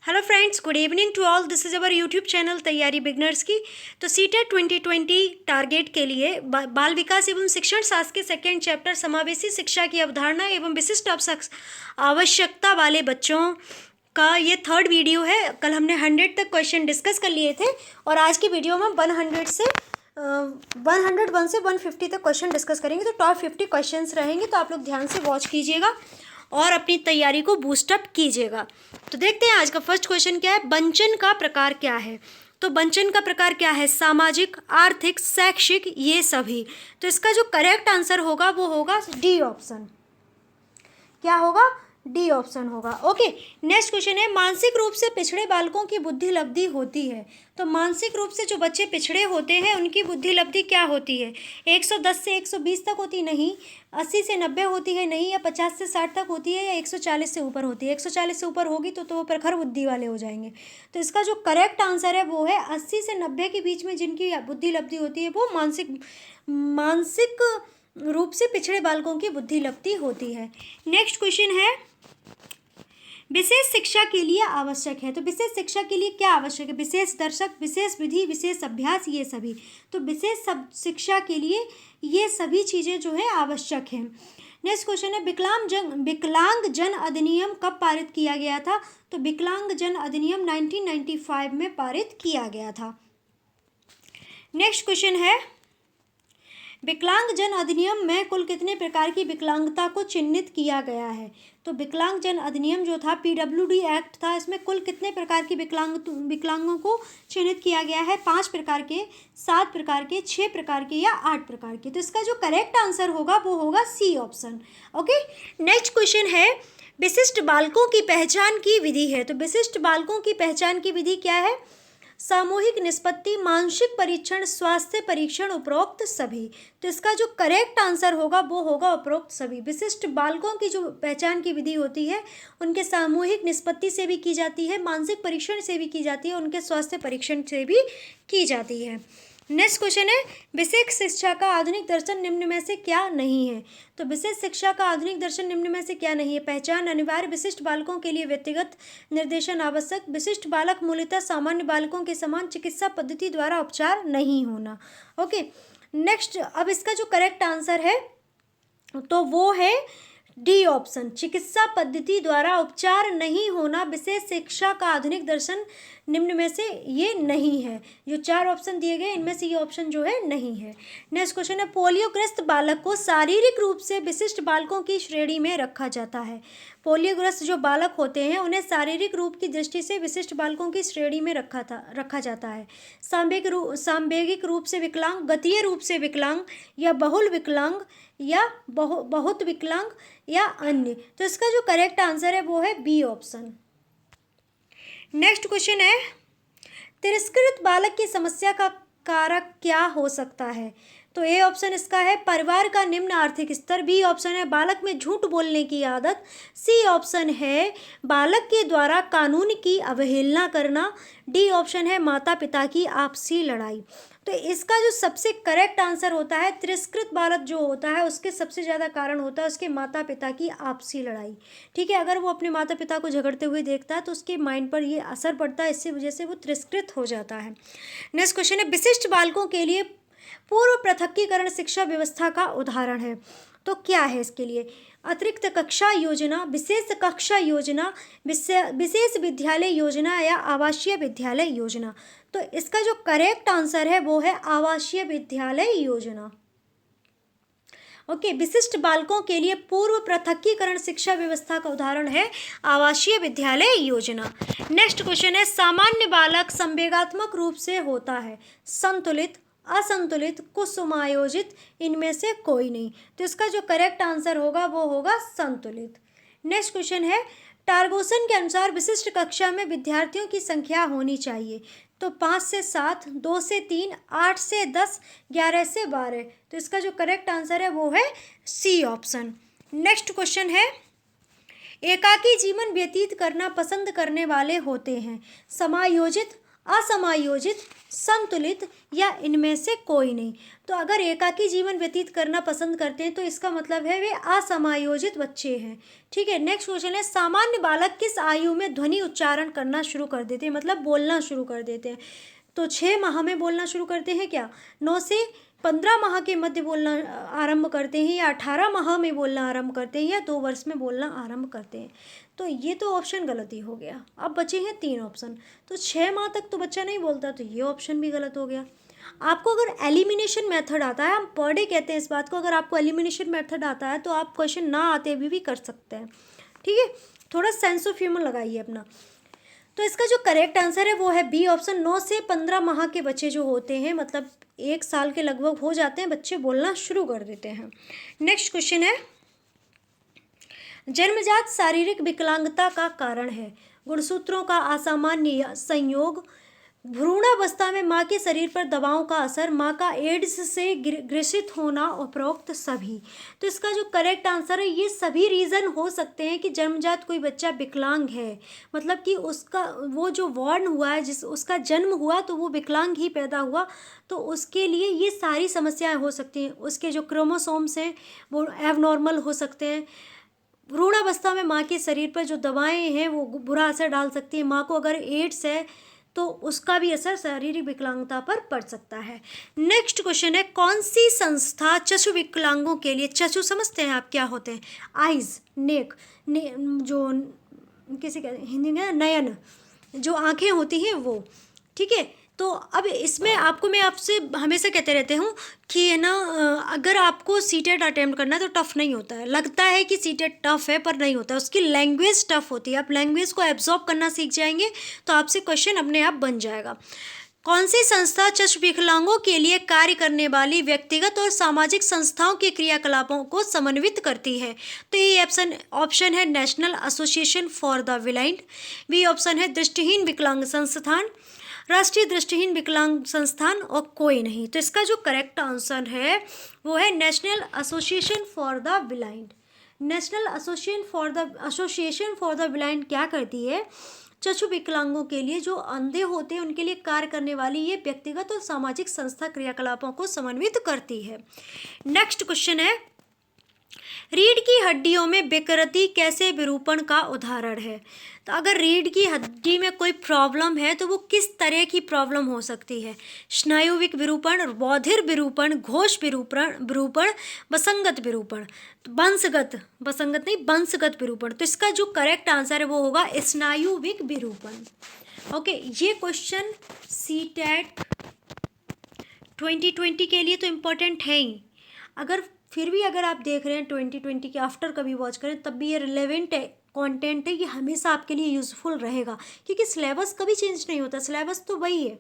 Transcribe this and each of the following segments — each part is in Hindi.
Hello friends, good evening to all. This is our YouTube channel तैयारी बिगनर्स की। तो सीटेट 2020 टारगेट के लिए बाल विकास एवं शिक्षण शास्त्र के सेकेंड चैप्टर समावेशी शिक्षा की अवधारणा एवं विशिष्ट आवश्यकता वाले बच्चों का ये थर्ड वीडियो है। कल हमने 100 तक क्वेश्चन डिस्कस कर लिए थे और आज की वीडियो में 101 से 150 तक क्वेश्चन डिस्कस करेंगे। तो टॉप 50 क्वेश्चंस रहेंगे, तो आप लोग ध्यान से वॉच कीजिएगा और अपनी तैयारी को बूस्टअप कीजिएगा। तो देखते हैं आज का फर्स्ट क्वेश्चन क्या है। वंचन का प्रकार क्या है? तो वंचन का प्रकार क्या है? सामाजिक, आर्थिक, शैक्षिक, ये सभी। तो इसका जो करेक्ट आंसर होगा वो होगा डी ऑप्शन। क्या होगा? डी ऑप्शन होगा। ओके, नेक्स्ट क्वेश्चन है, मानसिक रूप से पिछड़े बालकों की बुद्धि लब्धि होती है। तो मानसिक रूप से जो बच्चे पिछड़े होते हैं उनकी बुद्धि लब्धि क्या होती है? 110 से 120 तक होती नहीं, 80 से 90 होती है नहीं, या 50 से 60 तक होती है, या 140 से ऊपर होती है। 140 से ऊपर होगी तो वो प्रखर बुद्धि वाले हो जाएंगे। तो इसका जो करेक्ट आंसर है वो है 80 से 90 के बीच में जिनकी बुद्धि लब्धि होती है वो मानसिक रूप से पिछड़े बालकों की बुद्धि लब्धि होती है। नेक्स्ट क्वेश्चन है, विशेष शिक्षा के लिए आवश्यक है। तो विशेष शिक्षा के लिए क्या आवश्यक है? विशेष दर्शक, विशेष विधि, विशेष अभ्यास, ये सभी। तो विशेष शिक्षा के लिए ये सभी चीज़ें जो है आवश्यक हैं। नेक्स्ट क्वेश्चन है, विकलांग जन अधिनियम कब पारित किया गया था? तो विकलांग जन अधिनियम 1995 में पारित किया गया था। नेक्स्ट क्वेश्चन है, विकलांग जन अधिनियम में कुल कितने प्रकार की विकलांगता को चिन्हित किया गया है? तो विकलांग जन अधिनियम जो था, पीडब्ल्यूडी एक्ट था, इसमें कुल कितने प्रकार की विकलांगों को चिन्हित किया गया है? 5 प्रकार के, 7 प्रकार के, 6 प्रकार के, या 8 प्रकार के। तो इसका जो करेक्ट आंसर होगा वो होगा C option. Okay, next question है, विशिष्ट बालकों की पहचान की विधि है। तो विशिष्ट बालकों की पहचान की विधि क्या है? सामूहिक निष्पत्ति, मानसिक परीक्षण, स्वास्थ्य परीक्षण, उपरोक्त सभी। तो इसका जो करेक्ट आंसर होगा वो होगा उपरोक्त सभी। विशिष्ट बालकों की जो पहचान की विधि होती है उनके सामूहिक निष्पत्ति से भी की जाती है, मानसिक परीक्षण से भी की जाती है, उनके स्वास्थ्य परीक्षण से भी की जाती है। नेक्स्ट क्वेश्चन है, विशेष शिक्षा का आधुनिक दर्शन निम्न में से क्या नहीं है? तो विशेष शिक्षा का आधुनिक दर्शन निम्न में से क्या नहीं है? पहचान अनिवार्य, विशिष्ट बालकों के लिए व्यक्तिगत निर्देशन आवश्यक, विशिष्ट बालक मूलतः सामान्य बालकों के समान चिकित्सा पद्धति द्वारा उपचार नहीं होना। ओके, नेक्स्ट, अब इसका जो करेक्ट आंसर है तो वो है डी ऑप्शन, चिकित्सा पद्धति द्वारा उपचार नहीं होना विशेष शिक्षा का आधुनिक दर्शन निम्न में से ये नहीं है। जो 4 ऑप्शन दिए गए इनमें से ये ऑप्शन जो है नहीं है। नेक्स्ट क्वेश्चन है, पोलियोग्रस्त बालक को शारीरिक रूप से विशिष्ट बालकों की श्रेणी में रखा जाता है। पोलियोग्रस्त जो बालक होते हैं उन्हें शारीरिक रूप की दृष्टि से विशिष्ट बालकों की श्रेणी में रखा जाता है। सांवेगिक रूप से विकलांग, गतीय रूप से विकलांग, या बहुल विकलांग, या बहुत विकलांग, या अन्य। तो इसका जो करेक्ट आंसर है वो है बी ऑप्शन। नेक्स्ट क्वेश्चन है, तिरस्कृत बालक की समस्या का कारक क्या हो सकता है? तो ए ऑप्शन इसका है परिवार का निम्न आर्थिक स्तर, बी ऑप्शन है बालक में झूठ बोलने की आदत, सी ऑप्शन है बालक के द्वारा कानून की अवहेलना करना, डी ऑप्शन है माता पिता की आपसी लड़ाई। तो इसका जो सबसे करेक्ट आंसर होता है, तिरस्कृत बालक जो होता है उसके सबसे ज़्यादा कारण होता है उसके माता पिता की आपसी लड़ाई। ठीक है, अगर वो अपने माता पिता को झगड़ते हुए देखता है तो उसके माइंड पर ये असर पड़ता है, इसी वजह से वो तिरस्कृत हो जाता है। नेक्स्ट क्वेश्चन है, विशिष्ट बालकों के लिए पूर्व पृथकीकरण शिक्षा व्यवस्था का उदाहरण है। तो क्या है इसके लिए? अतिरिक्त कक्षा योजना, विशेष कक्षा योजना, विशेष विद्यालय योजना, या आवासीय विद्यालय योजना। तो इसका जो करेक्ट आंसर है वो है आवासीय विद्यालय योजना। ओके, विशिष्ट बालकों के लिए पूर्व पृथकीकरण शिक्षा व्यवस्था का उदाहरण है आवासीय विद्यालय योजना। नेक्स्ट क्वेश्चन है, सामान्य बालक संवेगात्मक रूप से होता है संतुलित, असंतुलित, कुसुमायोजित, इनमें से कोई नहीं। तो इसका जो करेक्ट आंसर होगा वो होगा संतुलित। नेक्स्ट क्वेश्चन है, टारगोसन के अनुसार विशिष्ट कक्षा में विद्यार्थियों की संख्या होनी चाहिए। तो 5 से 7, 2 से 3, 8 से 10, 11 से 12। तो इसका जो करेक्ट आंसर है वो है सी ऑप्शन। नेक्स्ट क्वेश्चन है, एकाकी जीवन व्यतीत करना पसंद करने वाले होते हैं समायोजित, असमायोजित, संतुलित या इनमें से कोई नहीं। तो अगर एकाकी जीवन व्यतीत करना पसंद करते हैं तो इसका मतलब है वे असमायोजित बच्चे हैं। ठीक है, नेक्स्ट क्वेश्चन है, सामान्य बालक किस आयु में ध्वनि उच्चारण करना शुरू कर देते हैं, मतलब बोलना शुरू कर देते हैं? तो 6 माह में बोलना शुरू करते हैं क्या, 9 से 15 माह के मध्य बोलना आरंभ करते हैं, या 18 माह में बोलना आरंभ करते हैं, या 2 वर्ष में बोलना आरंभ करते हैं? तो ये तो ऑप्शन गलत ही हो गया। अब बचे हैं 3 ऑप्शन। तो 6 माह तक तो बच्चा नहीं बोलता, तो ये ऑप्शन भी गलत हो गया। आपको अगर एलिमिनेशन मेथड आता है, हम पर डे कहते हैं इस बात को, अगर आपको एलिमिनेशन मेथड आता है तो आप क्वेश्चन ना आते हुए भी कर सकते हैं। ठीक है, थोड़ा सेंस ऑफ ह्यूमर लगाइए अपना। तो इसका जो करेक्ट आंसर है वो है बी ऑप्शन, 9 से 15 माह के बच्चे जो होते हैं, मतलब 1 साल के लगभग हो जाते हैं, बच्चे बोलना शुरू कर देते हैं। नेक्स्ट क्वेश्चन है, जन्मजात शारीरिक विकलांगता का कारण है गुणसूत्रों का असामान्य संयोग, भ्रूणावस्था में माँ के शरीर पर दवाओं का असर, माँ का एड्स से ग्रसित होना, उपरोक्त सभी। तो इसका जो करेक्ट आंसर है, ये सभी रीज़न हो सकते हैं कि जन्मजात कोई बच्चा विकलांग है, मतलब कि उसका वो जो बॉर्न हुआ है, जिस उसका जन्म हुआ तो वो विकलांग ही पैदा हुआ, तो उसके लिए ये सारी समस्याएं हो सकती हैं। उसके जो क्रोमोसोम्स हैं वो एबनॉर्मल हो सकते हैं, भ्रूणावस्था में माँ के शरीर पर जो दवाएं हैं वो बुरा असर डाल सकती हैं, माँ को अगर एड्स है तो उसका भी असर शारीरिक विकलांगता पर पड़ सकता है। नेक्स्ट क्वेश्चन है, कौन सी संस्था चक्षु विकलांगों के लिए, चक्षु समझते हैं आप क्या होते हैं, आइज, नेक, जो किसी कहते हैं हिंदी में नयन, जो आँखें होती हैं वो। ठीक है, तो अब इसमें आपको मैं आपसे हमेशा कहते रहते हूँ कि है ना, अगर आपको सीटेट अटेम्प्ट करना है तो टफ़ नहीं होता है। लगता है कि सीटेट टफ़ है पर नहीं होता है, उसकी लैंग्वेज टफ़ होती है। आप लैंग्वेज को एब्जॉर्ब करना सीख जाएंगे तो आपसे क्वेश्चन अपने आप बन जाएगा। कौन सी संस्था चक्षु विकलांगों के लिए कार्य करने वाली व्यक्तिगत और सामाजिक संस्थाओं के क्रियाकलापों को समन्वित करती है? तो ये ऑप्शन है national association for the blind, B option है दृष्टिहीन विकलांग संस्थान, राष्ट्रीय दृष्टिहीन विकलांग संस्थान, और कोई नहीं। तो इसका जो करेक्ट आंसर है वो है national association for the blind. National association for the blind क्या करती है, चक्षु विकलांगों के लिए, जो अंधे होते हैं उनके लिए कार्य करने वाली ये व्यक्तिगत और सामाजिक संस्था क्रियाकलापों को समन्वित करती है। नेक्स्ट क्वेश्चन है, रीढ़ की हड्डियों में विकृति कैसे विरूपण का उदाहरण है? तो अगर रीढ़ की हड्डी में कोई प्रॉब्लम है तो वो किस तरह की प्रॉब्लम हो सकती है? स्नायुविक विरूपण, बौधिर विरूपण, घोष विरूपण, वंशगत विरूपण, वंशगत नहीं, वंशगत विरूपण। तो इसका जो करेक्ट आंसर है वो होगा स्नायुविक विरूपण। ओके, ये क्वेश्चन सीटेट 2020 के लिए तो इम्पोर्टेंट है ही। फिर भी अगर आप देख रहे हैं 2020 के आफ्टर कभी वॉच करें तब भी ये रिलेवेंट है, कंटेंट है, ये हमेशा आपके लिए यूज़फुल रहेगा, क्योंकि सिलेबस कभी चेंज नहीं होता, सिलेबस तो वही है।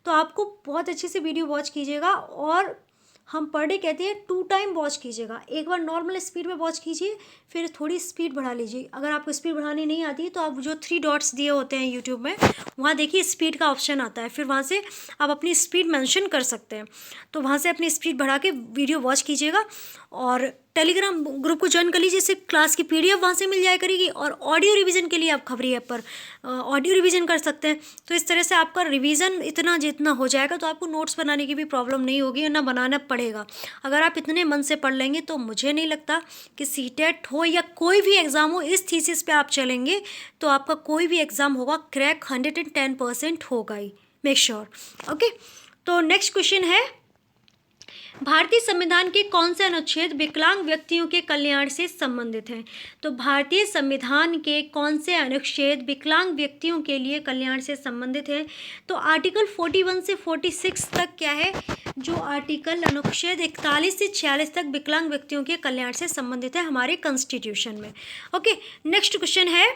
तो आपको बहुत अच्छे से वीडियो वॉच कीजिएगा, और हम पर डे कहते हैं 2 टाइम वॉच कीजिएगा। एक बार नॉर्मल स्पीड में वॉच कीजिए, फिर थोड़ी स्पीड बढ़ा लीजिए। अगर आपको स्पीड बढ़ानी नहीं आती तो आप जो 3 डॉट्स दिए होते हैं यूट्यूब में, वहाँ देखिए स्पीड का ऑप्शन आता है, फिर वहाँ से आप अपनी स्पीड मेंशन कर सकते हैं। तो वहाँ से अपनी स्पीड बढ़ा के वीडियो वॉच कीजिएगा, और टेलीग्राम ग्रुप को ज्वाइन कर लीजिए, सिर्फ क्लास की PDF वहाँ से मिल जाया करेगी, और ऑडियो रिवीजन के लिए आप खबरी ऐप पर ऑडियो रिवीजन कर सकते हैं। तो इस तरह से आपका रिवीजन इतना जितना हो जाएगा तो आपको नोट्स बनाने की भी प्रॉब्लम नहीं होगी, और ना बनाना पड़ेगा। अगर आप इतने मन से पढ़ लेंगे तो मुझे नहीं लगता कि सीटेट हो या कोई भी एग्ज़ाम हो, इस थीसिस पे आप चलेंगे तो आपका कोई भी एग्ज़ाम होगा क्रैक 110% होगा ही, मेक श्योर। ओके, तो नेक्स्ट क्वेश्चन है, भारतीय संविधान के कौन से अनुच्छेद विकलांग व्यक्तियों के कल्याण से संबंधित हैं? तो भारतीय संविधान के कौन से अनुच्छेद विकलांग व्यक्तियों के लिए कल्याण से संबंधित हैं? तो आर्टिकल 41 से 46 तक क्या है, जो आर्टिकल अनुच्छेद 41 से 46 तक विकलांग व्यक्तियों के कल्याण से संबंधित है हमारे कॉन्स्टिट्यूशन में। ओके, नेक्स्ट क्वेश्चन है,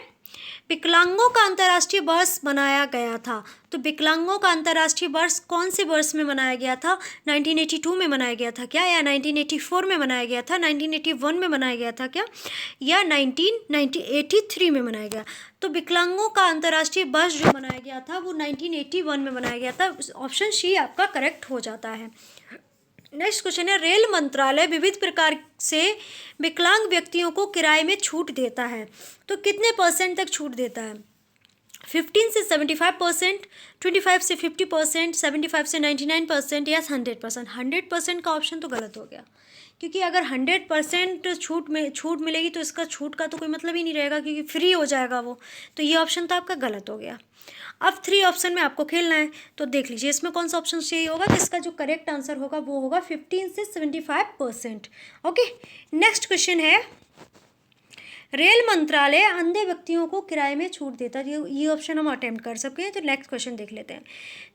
विकलांगों का अंतर्राष्ट्रीय वर्ष मनाया गया था। तो विकलांगों का अंतर्राष्ट्रीय वर्ष कौन से वर्ष में मनाया गया था? 1982 में मनाया गया था क्या, या 1984 में मनाया गया था, 1981 में मनाया गया था क्या, या 1983 में मनाया गया? तो विकलांगों का अंतर्राष्ट्रीय वर्ष जो मनाया गया था वो 1981 में मनाया गया था। ऑप्शन सी आपका करेक्ट हो जाता है। नेक्स्ट क्वेश्चन है, रेल मंत्रालय विविध प्रकार से विकलांग व्यक्तियों को किराए में छूट देता है, तो कितने % तक छूट देता है? 15 से 75%, 25 से 50%, 75 से 99% या 100%। 100% का ऑप्शन तो गलत हो गया, क्योंकि अगर 100% छूट मिलेगी तो इसका छूट का तो कोई मतलब ही नहीं रहेगा, क्योंकि फ्री हो जाएगा वो। तो ये ऑप्शन तो आपका गलत हो गया। अब 3 ऑप्शन में आपको खेलना है, तो देख लीजिए इसमें कौन सा ऑप्शन सही होगा। तो इसका जो करेक्ट आंसर होगा वो होगा 15 से 75%। ओके, नेक्स्ट क्वेश्चन है, रेल मंत्रालय अंधे व्यक्तियों को किराए में छूट देता है। ये ऑप्शन हम अटेम्प्ट कर सकते हैं। तो नेक्स्ट क्वेश्चन देख लेते हैं,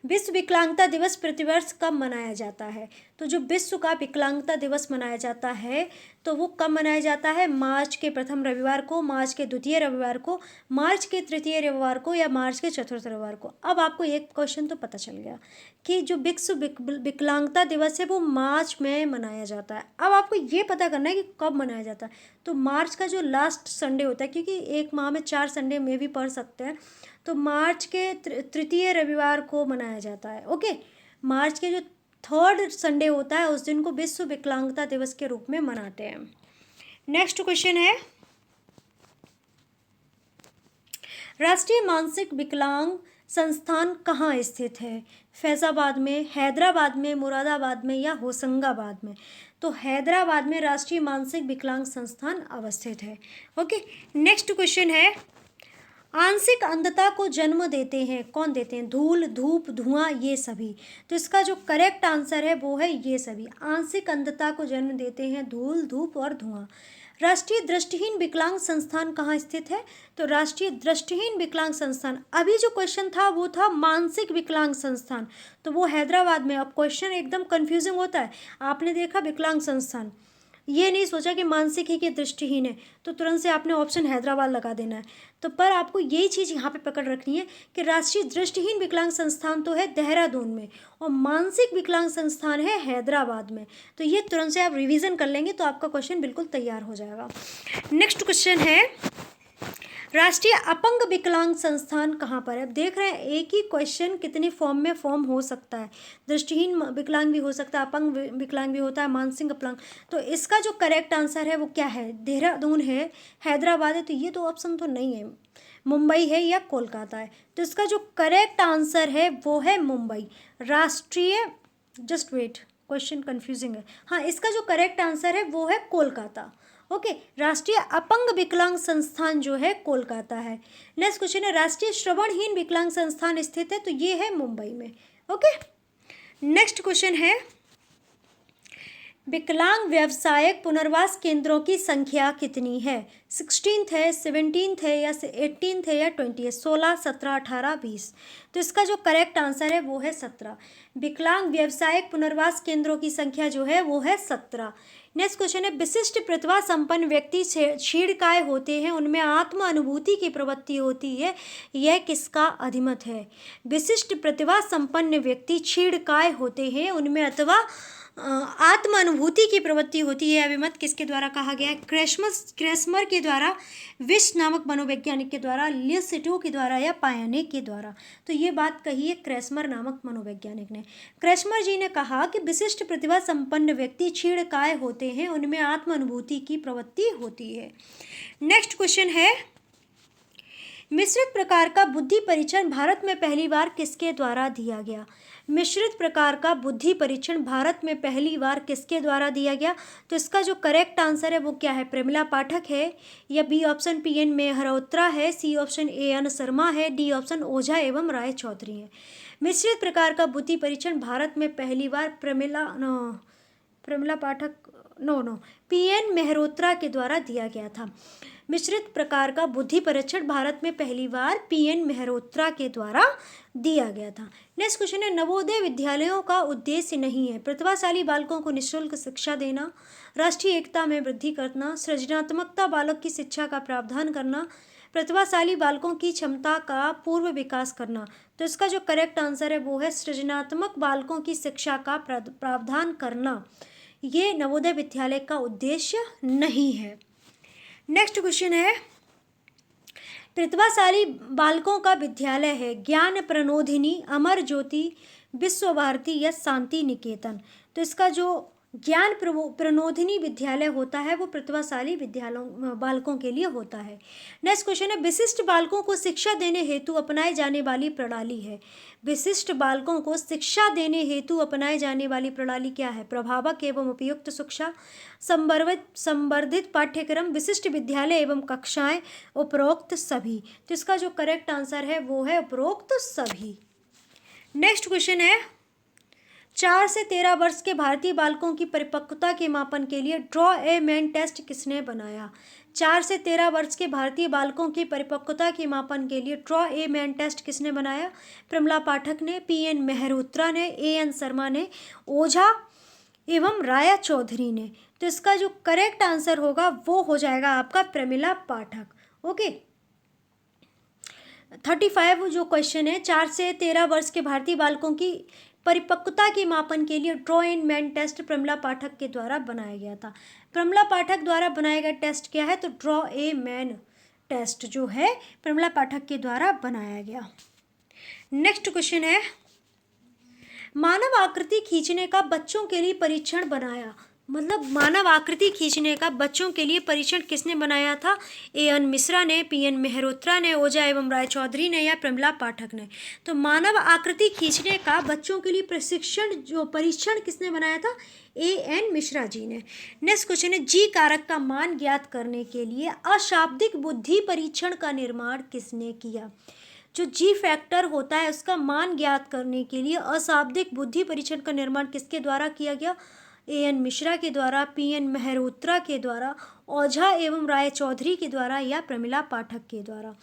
विश्व विकलांगता दिवस प्रतिवर्ष कब मनाया जाता है। तो जो विश्व का विकलांगता दिवस मनाया जाता है तो वो कब मनाया जाता है, मार्च के प्रथम रविवार को, मार्च के द्वितीय रविवार को, मार्च के तृतीय रविवार को या मार्च के चतुर्थ रविवार को। अब आपको एक क्वेश्चन तो पता चल गया कि जो विश्व विकलांगता दिवस है वो मार्च में मनाया जाता है। अब आपको ये पता करना है कि कब मनाया जाता है। तो मार्च का जो लास्ट संडे होता है, क्योंकि एक माह में 4 संडे में भी पढ़ सकते हैं, तो मार्च के तृतीय रविवार को मनाया जाता है। ओके, मार्च के जो 3rd संडे होता है उस दिन को विश्व विकलांगता दिवस के रूप में मनाते हैं। नेक्स्ट क्वेश्चन है, राष्ट्रीय मानसिक विकलांग संस्थान कहाँ स्थित है। फैजाबाद में, हैदराबाद में, मुरादाबाद में या होशंगाबाद में। तो हैदराबाद में राष्ट्रीय मानसिक विकलांग संस्थान अवस्थित है। ओके, नेक्स्ट क्वेश्चन है, आंशिक अंधता को जन्म देते हैं, कौन देते हैं, धूल, धूप, धुआं, ये सभी। तो इसका जो करेक्ट आंसर है वो है ये सभी। आंशिक अंधता को जन्म देते हैं धूल, धूप और धुआं। राष्ट्रीय दृष्टिहीन विकलांग संस्थान कहाँ स्थित है। तो राष्ट्रीय दृष्टिहीन विकलांग संस्थान, अभी जो क्वेश्चन था वो था मानसिक विकलांग संस्थान, तो वो हैदराबाद में। अब क्वेश्चन एकदम कंफ्यूजिंग होता है, आपने देखा विकलांग संस्थान, ये नहीं सोचा कि मानसिक है कि दृष्टिहीन है, तो तुरंत से आपने ऑप्शन हैदराबाद लगा देना है। तो पर आपको यही चीज़ यहाँ पे पकड़ रखनी है कि राष्ट्रीय दृष्टिहीन विकलांग संस्थान तो है देहरादून में और मानसिक विकलांग संस्थान है हैदराबाद में। तो ये तुरंत से आप रिवीजन कर लेंगे तो आपका क्वेश्चन बिल्कुल तैयार हो जाएगा। नेक्स्ट क्वेश्चन है, राष्ट्रीय अपंग विकलांग संस्थान कहाँ पर है। अब देख रहे हैं एक ही क्वेश्चन कितनी फॉर्म में फॉर्म हो सकता है, दृष्टिहीन विकलांग भी हो सकता है, अपंग विकलांग भी होता है, मानसिक अपंग। तो इसका जो करेक्ट आंसर है वो क्या है, देहरादून है, हैदराबाद है। तो ये तो ऑप्शन तो नहीं है, मुंबई है या कोलकाता है। तो इसका जो करेक्ट आंसर है वो है मुंबई। राष्ट्रीय, जस्ट वेट, क्वेश्चन कंफ्यूजिंग है। हाँ, इसका जो करेक्ट आंसर है वो है कोलकाता। ओके, राष्ट्रीय अपंग विकलांग संस्थान जो है कोलकाता है। नेक्स्ट क्वेश्चन है, राष्ट्रीय श्रवणहीन विकलांग संस्थान स्थित है, तो ये है मुंबई में। ओके, नेक्स्ट क्वेश्चन है, विकलांग व्यावसायिक पुनर्वास केंद्रों की संख्या कितनी है। 16th है, 17th है या 18th है या 20 है। 16, 17, 18, 20। तो इसका जो करेक्ट आंसर है वो है 17। विकलांग व्यावसायिक पुनर्वास केंद्रों की संख्या जो है वो है 17। नेक्स्ट क्वेश्चन है, विशिष्ट प्रतिभा संपन्न व्यक्ति क्षीणकाय होते हैं, उनमें आत्म अनुभूति की प्रवृत्ति होती है, यह किसका अधिमत है। विशिष्ट प्रतिभा संपन्न व्यक्ति क्षीणकाय होते हैं, उनमें अथवा आत्म अनुभूति की प्रवृत्ति होती है, अभिमत किसके द्वारा कहा गया है, क्रेस्मर के द्वारा, विश नामक मनोवैज्ञानिक के द्वारा, लियोसिटो के द्वारा या पायाने के द्वारा। तो ये बात कही है क्रेस्मर नामक मनोवैज्ञानिक ने। क्रेस्मर जी ने कहा कि विशिष्ट प्रतिभा संपन्न व्यक्ति क्षीणकाय होते हैं, उनमें आत्म अनुभूति की प्रवृत्ति होती है। नेक्स्ट क्वेश्चन है, मिश्रित प्रकार का बुद्धि परीक्षण भारत में पहली बार किसके द्वारा दिया गया। मिश्रित प्रकार का बुद्धि परीक्षण भारत में पहली बार किसके द्वारा दिया गया। तो इसका जो करेक्ट आंसर है वो क्या है, प्रमिला पाठक है या बी ऑप्शन PN मेहरोत्रा है, सी ऑप्शन AN शर्मा है, डी ऑप्शन ओझा एवं राय चौधरी है। मिश्रित प्रकार का बुद्धि परीक्षण भारत में पहली बार प्रमिला पाठक PN मेहरोत्रा के द्वारा दिया गया था। मिश्रित प्रकार का बुद्धि परीक्षण भारत में पहली बार PN मेहरोत्रा के द्वारा दिया गया था। नेक्स्ट क्वेश्चन है, नवोदय विद्यालयों का उद्देश्य नहीं है प्रतिभाशाली बालकों को निःशुल्क शिक्षा देना, राष्ट्रीय एकता में वृद्धि करना, सृजनात्मकता बालक की शिक्षा का प्रावधान करना, प्रतिभाशाली बालकों की क्षमता का पूर्व विकास करना। तो इसका जो करेक्ट आंसर है वो है सृजनात्मक बालकों की शिक्षा का प्रावधान करना। ये नवोदय विद्यालय का उद्देश्य नहीं है। नेक्स्ट क्वेश्चन है, प्रतिभाशाली बालकों का विद्यालय है ज्ञान प्रनोदिनी, अमर ज्योति, विश्व भारती या शांति निकेतन। तो इसका जो ज्ञान प्रनोदिनी विद्यालय होता है वो प्रतिभाशाली विद्यालयों बालकों के लिए होता है। नेक्स्ट क्वेश्चन है, विशिष्ट बालकों को शिक्षा देने हेतु अपनाई जाने वाली प्रणाली है। विशिष्ट बालकों को शिक्षा देने हेतु अपनाई जाने वाली प्रणाली क्या है? प्रभावक एवं उपयुक्त शिक्षा, संवर्धित पाठ्यक्रम, विशिष्ट विद्यालय एवं कक्षाएं, उपरोक्त सभी। तो इसका जो करेक्ट आंसर है वो है उपरोक्त सभी। नेक्स्ट क्वेश्चन है, 4 से 13 वर्ष के भारतीय बालकों की परिपक्वता के मापन के लिए ड्रॉ ए मैन टेस्ट किसने बनाया? 4 से 13 वर्ष के भारतीय बालकों की परिपक्वता के मापन के लिए ड्रॉ ए मैन टेस्ट किसने बनाया? प्रमिला पाठक ने, पी.एन. मेहरोत्रा ने, ए.एन. शर्मा ने, ओझा एवं राया चौधरी ने। तो इसका जो करेक्ट आंसर होगा वो हो जाएगा आपका प्रमिला पाठक। ओके, 35 जो क्वेश्चन है, 4 से 13 वर्ष के भारतीय बालकों की परिपक्वता के मापन के लिए draw in man test Pramila Pathak के द्वारा बनाया गया था। प्रमिला पाठक द्वारा बनाया गया टेस्ट क्या है? तो ड्रॉ ए मैन टेस्ट जो है प्रमिला पाठक के द्वारा बनाया गया। नेक्स्ट क्वेश्चन है, मानव आकृति खींचने का बच्चों के लिए परीक्षण बनाया, मतलब मानव आकृति खींचने का बच्चों के लिए परीक्षण किसने बनाया था? ए.एन. मिश्रा ने, पी.एन. मेहरोत्रा ने, ओझा एवं राय चौधरी ने या प्रमिला पाठक ने। तो मानव आकृति खींचने का बच्चों के लिए परीक्षण किसने बनाया था? ए.एन. मिश्रा जी ने। नेक्स्ट क्वेश्चन है, जी कारक का मान ज्ञात करने के लिए अशाब्दिक बुद्धि परीक्षण का निर्माण किसने किया? जो जी फैक्टर होता है उसका मान ज्ञात करने के लिए अशाब्दिक बुद्धि परीक्षण का निर्माण किसके द्वारा किया गया? ए.एन. मिश्रा के द्वारा, पी.एन. मेहरोत्रा के द्वारा, ओझा एवं राय चौधरी के द्वारा या प्रमिला पाठक के द्वारा।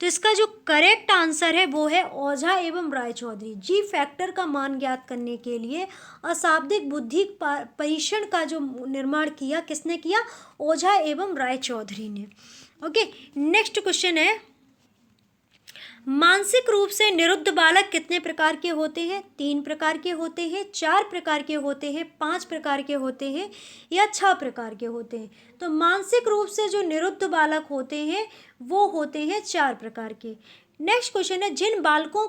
तो इसका जो करेक्ट आंसर है वो है ओझा एवं राय चौधरी। जी फैक्टर का मान ज्ञात करने के लिए अशाब्दिक बुद्धि परीक्षण का जो निर्माण किया किसने किया? ओझा एवं राय चौधरी ने। ओके, नेक्स्ट क्वेश्चन है, मानसिक रूप से निरुद्ध बालक कितने प्रकार के होते हैं? 3 प्रकार के होते हैं, 4 प्रकार के होते हैं, 5 प्रकार के होते हैं या 6 प्रकार के होते हैं? तो मानसिक रूप से जो निरुद्ध बालक होते हैं वो होते हैं 4 प्रकार के। नेक्स्ट क्वेश्चन है, जिन बालकों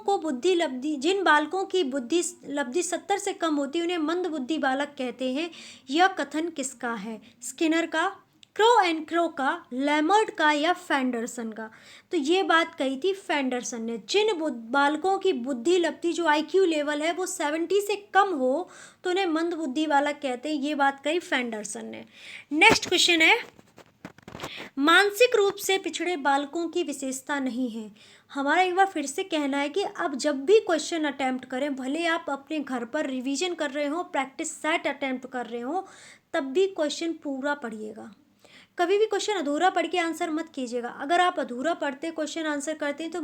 की बुद्धि लब्धि 70 से कम होती है उन्हें मंद बुद्धि बालक कहते हैं। यह कथन किसका है? स्किनर का, क्रो एंड क्रो का, लैमर्ट का या फेंडरसन का? तो ये बात कही थी फेंडरसन ने। जिन बालकों की बुद्धि लब्धि जो IQ लेवल है वो 70 से कम हो तो उन्हें मंद बुद्धि बालक कहते हैं, ये बात कही फेंडरसन ने। नेक्स्ट क्वेश्चन है, मानसिक रूप से पिछड़े बालकों की विशेषता नहीं है। हमारा एक बार फिर से कहना है कि अब जब भी क्वेश्चन अटैम्प्ट करें, भले आप अपने घर पर रिवीजन कर रहे हो, प्रैक्टिस सेट अटैम्प्ट कर रहे हो, तब भी क्वेश्चन पूरा पढ़िएगा। कभी भी क्वेश्चन अधूरा पढ़ के आंसर मत कीजिएगा। अगर आप अधूरा पढ़ते क्वेश्चन आंसर करते हैं तो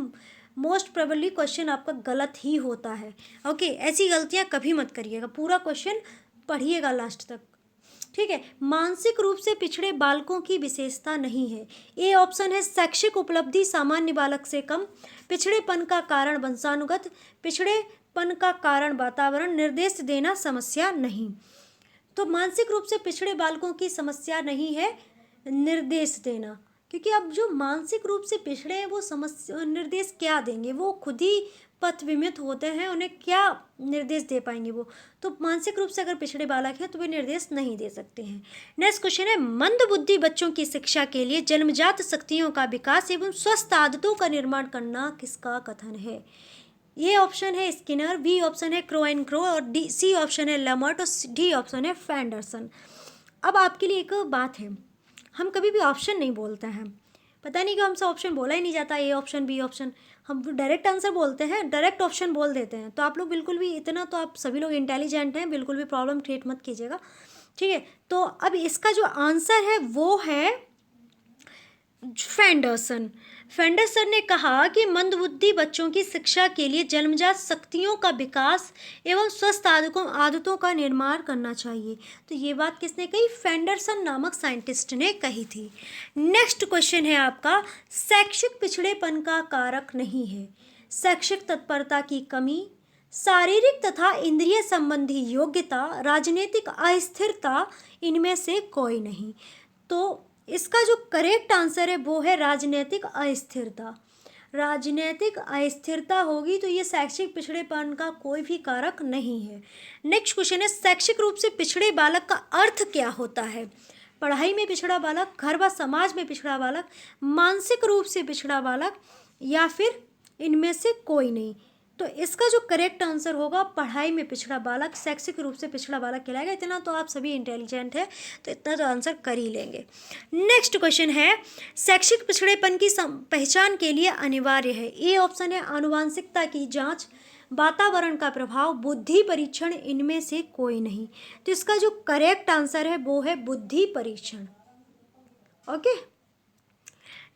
मोस्ट प्रोबेबली क्वेश्चन आपका गलत ही होता है। ओके, ऐसी गलतियां कभी मत करिएगा, पूरा क्वेश्चन पढ़िएगा लास्ट तक, ठीक है। मानसिक रूप से पिछड़े बालकों की विशेषता नहीं है। ए ऑप्शन है शैक्षिक उपलब्धि सामान्य बालक से कम, पिछड़ेपन का कारण वंशानुगत, पिछड़ेपन का कारण वातावरण, निर्देश देना समस्या नहीं। तो मानसिक रूप से पिछड़े बालकों की समस्या नहीं है निर्देश देना, क्योंकि अब जो मानसिक रूप से पिछड़े हैं वो समस्या निर्देश क्या देंगे? वो खुद ही पथ विमित होते हैं, उन्हें क्या निर्देश दे पाएंगे वो? तो मानसिक रूप से अगर पिछड़े बालक हैं तो वे निर्देश नहीं दे सकते हैं। नेक्स्ट क्वेश्चन है, मंद बुद्धि बच्चों की शिक्षा के लिए जन्मजात शक्तियों का विकास एवं स्वस्थ आदतों का निर्माण करना किसका कथन है? ये ऑप्शन है स्किनर, बी ऑप्शन है क्रो एंड क्रो और सी ऑप्शन है लैमर्ट और डी ऑप्शन है फेंडरसन। अब आपके लिए एक बात है, हम कभी भी ऑप्शन नहीं बोलते हैं, पता नहीं क्यों हमसे ऑप्शन बोला ही नहीं जाता, ए ऑप्शन बी ऑप्शन, हम डायरेक्ट आंसर बोलते हैं, डायरेक्ट ऑप्शन बोल देते हैं। तो आप लोग बिल्कुल भी इतना, तो आप सभी लोग इंटेलिजेंट हैं, बिल्कुल भी प्रॉब्लम क्रिएट मत कीजिएगा, ठीक है। तो अब इसका जो आंसर है वो है फेंडरसन। फेंडरसन ने कहा कि मंदबुद्धि बच्चों की शिक्षा के लिए जन्मजात शक्तियों का विकास एवं स्वस्थ आदतों का निर्माण करना चाहिए। तो ये बात किसने कही? फेंडरसन नामक साइंटिस्ट ने कही थी। नेक्स्ट क्वेश्चन है आपका, शैक्षिक पिछड़ेपन का कारक नहीं है शैक्षिक तत्परता की कमी, शारीरिक तथा इंद्रिय संबंधी योग्यता, राजनीतिक अस्थिरता, इनमें से कोई नहीं। तो इसका जो करेक्ट आंसर है वो है राजनीतिक अस्थिरता। राजनीतिक अस्थिरता होगी तो ये शैक्षिक पिछड़ेपन का कोई भी कारक नहीं है। नेक्स्ट क्वेश्चन है, शैक्षिक रूप से पिछड़े बालक का अर्थ क्या होता है? पढ़ाई में पिछड़ा बालक, घर व समाज में पिछड़ा बालक, मानसिक रूप से पिछड़ा बालक, या फिर इनमें से कोई नहीं। तो इसका जो करेक्ट आंसर होगा, पढ़ाई में पिछड़ा बालक शैक्षिक रूप से पिछड़ा बालक कहलाएगा। इतना तो आप सभी इंटेलिजेंट है, तो इतना तो आंसर कर ही लेंगे। नेक्स्ट क्वेश्चन है, शैक्षिक पिछड़ेपन की पहचान के लिए अनिवार्य है। ए ऑप्शन है आनुवंशिकता की जांच, वातावरण का प्रभाव, बुद्धि परीक्षण, इनमें से कोई नहीं। तो इसका जो करेक्ट आंसर है वो है बुद्धि परीक्षण। ओके।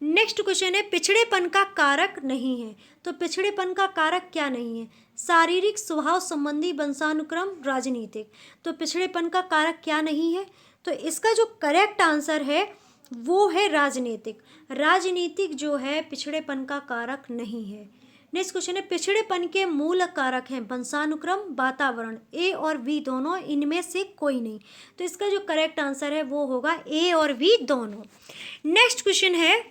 नेक्स्ट क्वेश्चन है, पिछड़ेपन का कारक नहीं है। तो पिछड़ेपन का कारक क्या नहीं है? शारीरिक, स्वभाव संबंधी, वंशानुक्रम, राजनीतिक। तो पिछड़ेपन का कारक क्या नहीं है? तो इसका जो करेक्ट आंसर है वो है राजनीतिक। राजनीतिक जो है पिछड़ेपन का कारक नहीं है। नेक्स्ट क्वेश्चन है, पिछड़ेपन के मूल कारक हैं वंशानुक्रम, वातावरण। ए और बी दोनों, इनमें से कोई नहीं। तो इसका जो करेक्ट आंसर है वो होगा ए और बी दोनों। नेक्स्ट क्वेश्चन है,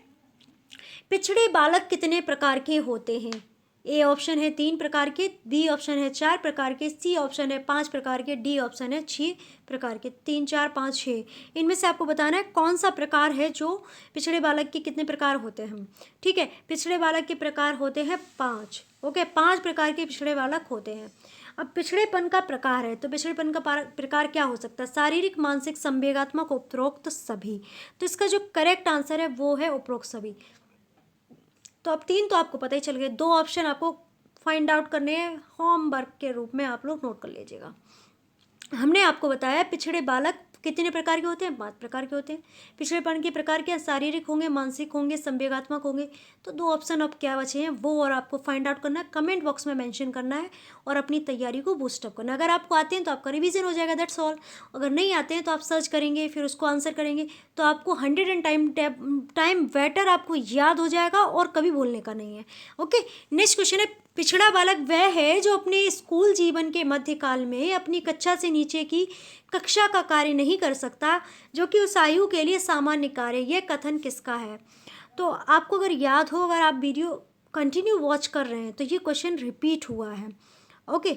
पिछड़े बालक कितने प्रकार के होते हैं? ए ऑप्शन है 3 प्रकार के, बी ऑप्शन है 4 प्रकार के, सी ऑप्शन है 5 प्रकार के, डी ऑप्शन है 6 प्रकार के। 3, 4, 5, 6, इनमें से आपको बताना है कौन सा प्रकार है जो पिछड़े बालक के कितने प्रकार होते हैं। ठीक है, पिछड़े बालक के प्रकार होते हैं 5। ओके, 5 प्रकार के पिछड़े बालक होते हैं। अब पिछड़ेपन का प्रकार है, तो पिछड़ेपन का प्रकार क्या हो सकता है? शारीरिक, मानसिक, संवेगात्मक, उपरोक्त सभी। तो इसका जो करेक्ट आंसर है वो है उपरोक्त सभी। तो अब 3 तो आपको पता ही चल गए, 2 ऑप्शन आपको फाइंड आउट करने हैं, होमवर्क के रूप में आप लोग नोट कर लीजिएगा। हमने आपको बताया पिछड़े बालक कितने प्रकार के होते हैं? 5 प्रकार के होते हैं। पिछड़ेपन के प्रकार क्या? शारीरिक होंगे, मानसिक होंगे, संवेगात्मक होंगे। तो 2 ऑप्शन अब क्या बचे हैं वो और आपको फाइंड आउट करना है, कमेंट बॉक्स में मेंशन करना है और अपनी तैयारी को बूस्टअप करना है। अगर आपको आते हैं तो आपका रिवीजन हो जाएगा, दैट्स ऑल। अगर नहीं आते हैं तो आप सर्च करेंगे, फिर उसको आंसर करेंगे, तो आपको 100 टाइम बेटर आपको याद हो जाएगा और कभी बोलने का नहीं है। ओके। नेक्स्ट क्वेश्चन है, पिछड़ा बालक वह है जो अपने स्कूल जीवन के मध्यकाल में अपनी कक्षा से नीचे की कक्षा का कार्य नहीं कर सकता, जो कि उस आयु के लिए सामान्य कार्य। यह कथन किसका है? तो आपको अगर याद हो, अगर आप वीडियो कंटिन्यू वॉच कर रहे हैं तो ये क्वेश्चन रिपीट हुआ है। ओके,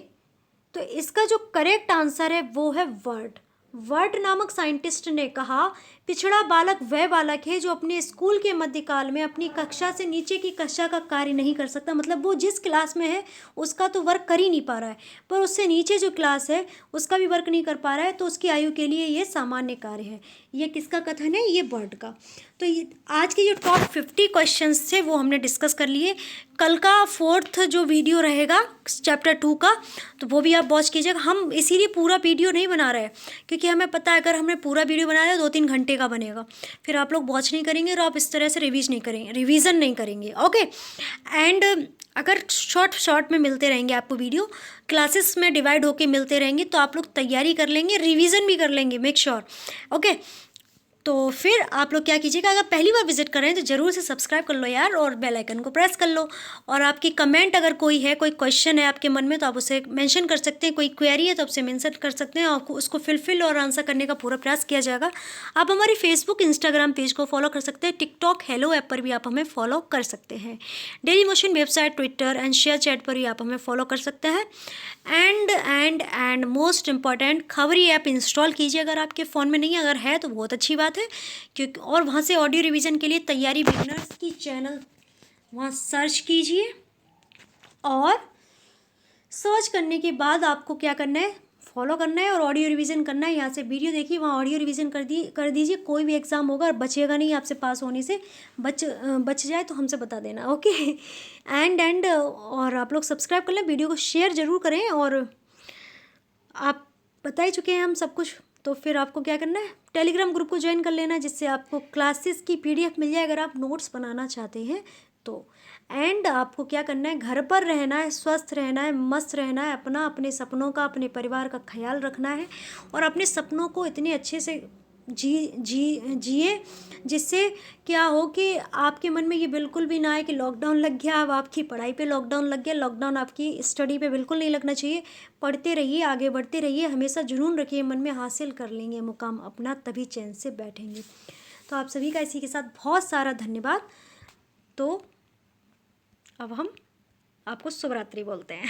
तो इसका जो करेक्ट आंसर है वो है वर्ड। वर्ड नामक साइंटिस्ट ने कहा, पिछड़ा बालक वह बालक है जो अपने स्कूल के मध्यकाल में अपनी कक्षा से नीचे की कक्षा का कार्य नहीं कर सकता। मतलब वो जिस क्लास में है उसका तो वर्क कर ही नहीं पा रहा है, पर उससे नीचे जो क्लास है उसका भी वर्क नहीं कर पा रहा है, तो उसकी आयु के लिए ये सामान्य कार्य है। ये किसका कथन है? ये वर्ड का। तो ये आज के जो टॉप 50 क्वेश्चंस थे वो हमने डिस्कस कर लिए। कल का 4th जो वीडियो रहेगा चैप्टर 2 का, तो वो भी आप वॉच कीजिएगा। हम इसीलिए पूरा वीडियो नहीं बना रहे हैं क्योंकि हमें पता है अगर हमने पूरा वीडियो बनाया है 2-3 घंटे का बनेगा, फिर आप लोग वॉच नहीं करेंगे और आप इस तरह से रिवीजन नहीं करेंगे। ओके। एंड अगर शॉर्ट में मिलते रहेंगे आपको वीडियो, क्लासेस में डिवाइड होके मिलते रहेंगे, तो आप लोग तैयारी कर लेंगे, रिवीजन भी कर लेंगे, मेक श्योर। ओके। तो फिर आप लोग क्या कीजिएगा, अगर पहली बार विजिट कर रहे हैं तो ज़रूर से सब्सक्राइब कर लो यार, और बेल आइकन को प्रेस कर लो। और आपकी कमेंट अगर कोई है, कोई क्वेश्चन है आपके मन में, तो आप उसे मेंशन कर सकते हैं। कोई क्वेरी है तो आपसे मेंशन कर सकते हैं, आपको उसको फिल और आंसर करने का पूरा प्रयास किया जाएगा। आप हमारी फेसबुक, इंस्टाग्राम पेज को फॉलो कर सकते हैं। टिकटॉक, हेलो ऐप पर भी आप हमें फॉलो कर सकते हैं। Daily motion website, Twitter and share chat पर भी आप हमें फॉलो कर सकते हैं। एंड मोस्ट इम्पॉर्टेंट, खबरी ऐप इंस्टॉल कीजिए अगर आपके फ़ोन में नहीं है, अगर है तो बहुत अच्छी बात है, क्योंकि और वहाँ से ऑडियो रिवीजन के लिए तैयारी बिगिनर्स की चैनल वहाँ सर्च कीजिए, और सर्च करने के बाद आपको क्या करना है, फॉलो करना है और ऑडियो रिवीजन करना है। यहाँ से वीडियो देखिए, वहाँ ऑडियो रिवीजन कर दीजिए। कोई भी एग्ज़ाम होगा और बचेगा नहीं आपसे पास होने से, बच जाए तो हमसे बता देना। ओके। एंड और आप लोग सब्सक्राइब कर लें, वीडियो को शेयर ज़रूर करें, और आप बता ही चुके हैं हम सब कुछ। तो फिर आपको क्या करना है, टेलीग्राम ग्रुप को ज्वाइन कर लेना, जिससे आपको क्लासेस की PDF मिल जाए अगर आप नोट्स बनाना चाहते हैं तो। एंड आपको क्या करना है, घर पर रहना है, स्वस्थ रहना है, मस्त रहना है, अपने सपनों का, अपने परिवार का ख्याल रखना है, और अपने सपनों को इतने अच्छे से जिए जिससे क्या हो कि आपके मन में ये बिल्कुल भी ना आए कि लॉकडाउन लग गया, अब आपकी पढ़ाई पे लॉकडाउन लग गया। लॉकडाउन आपकी स्टडी पे बिल्कुल नहीं लगना चाहिए। पढ़ते रहिए, आगे बढ़ते रहिए, हमेशा जुनून रखिए मन में, हासिल कर लेंगे मुकाम अपना, तभी चैन से बैठेंगे। तो आप सभी का इसी के साथ बहुत सारा धन्यवाद। तो अब हम आपको शुभ रात्रि बोलते हैं।